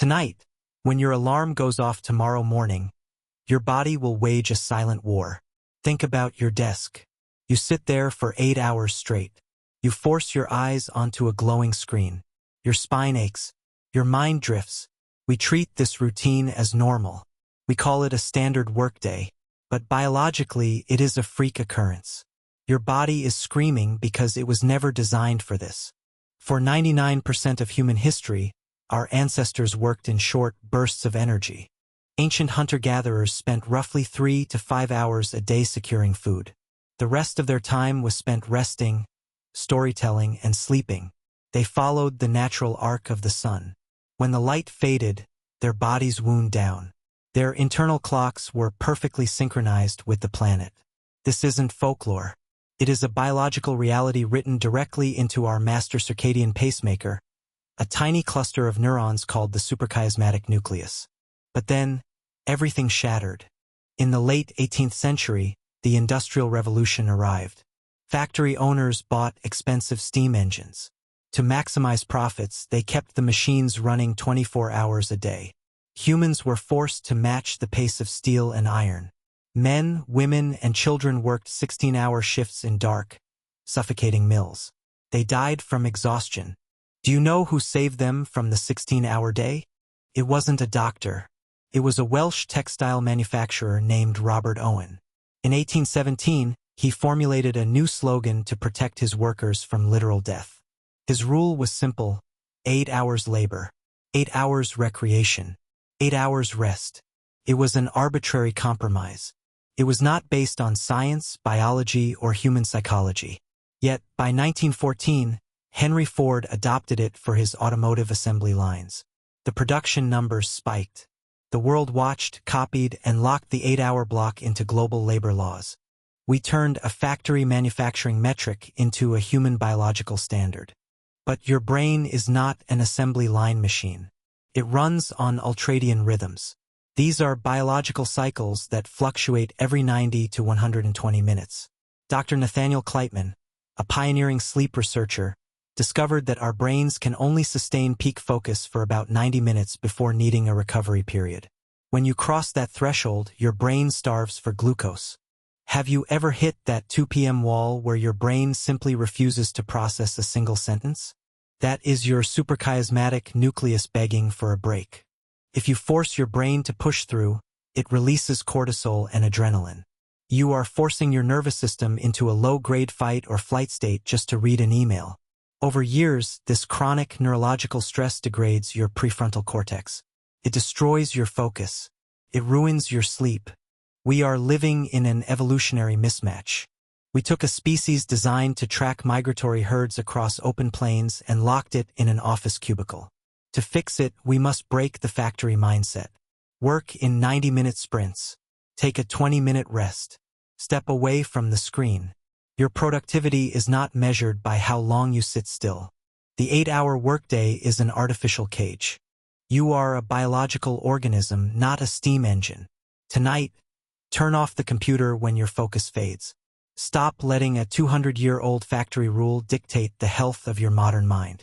Tonight, when your alarm goes off tomorrow morning, your body will wage a silent war. Think about your desk. You sit there for 8 hours straight. You force your eyes onto a glowing screen. Your spine aches. Your mind drifts. We treat this routine as normal. We call it a standard workday, but biologically it is a freak occurrence. Your body is screaming because it was never designed for this. For 99% of human history, our ancestors worked in short bursts of energy. Ancient hunter-gatherers spent roughly 3 to 5 hours a day securing food. The rest of their time was spent resting, storytelling, and sleeping. They followed the natural arc of the sun. When the light faded, their bodies wound down. Their internal clocks were perfectly synchronized with the planet. This isn't folklore. It is a biological reality written directly into our master circadian pacemaker, a tiny cluster of neurons called the suprachiasmatic nucleus. But then, everything shattered. In the late 18th century, the Industrial Revolution arrived. Factory owners bought expensive steam engines. To maximize profits, they kept the machines running 24 hours a day. Humans were forced to match the pace of steel and iron. Men, women, and children worked 16-hour shifts in dark, suffocating mills. They died from exhaustion. Do you know who saved them from the 16-hour day? It wasn't a doctor. It was a Welsh textile manufacturer named Robert Owen. In 1817, he formulated a new slogan to protect his workers from literal death. His rule was simple: 8 hours labor, 8 hours recreation, 8 hours rest. It was an arbitrary compromise. It was not based on science, biology, or human psychology. Yet, by 1914, Henry Ford adopted it for his automotive assembly lines. The production numbers spiked. The world watched, copied, and locked the 8-hour block into global labor laws. We turned a factory manufacturing metric into a human biological standard. But your brain is not an assembly line machine. It runs on ultradian rhythms. These are biological cycles that fluctuate every 90 to 120 minutes. Dr. Nathaniel Kleitman, a pioneering sleep researcher, discovered that our brains can only sustain peak focus for about 90 minutes before needing a recovery period. When you cross that threshold, your brain starves for glucose. Have you ever hit that 2 p.m. wall where your brain simply refuses to process a single sentence? That is your suprachiasmatic nucleus begging for a break. If you force your brain to push through, it releases cortisol and adrenaline. You are forcing your nervous system into a low-grade fight or flight state just to read an email. Over years, this chronic neurological stress degrades your prefrontal cortex. It destroys your focus. It ruins your sleep. We are living in an evolutionary mismatch. We took a species designed to track migratory herds across open plains and locked it in an office cubicle. To fix it, we must break the factory mindset. Work in 90-minute sprints. Take a 20-minute rest. Step away from the screen. Your productivity is not measured by how long you sit still. The 8-hour workday is an artificial cage. You are a biological organism, not a steam engine. Tonight, turn off the computer when your focus fades. Stop letting a 200-year-old factory rule dictate the health of your modern mind.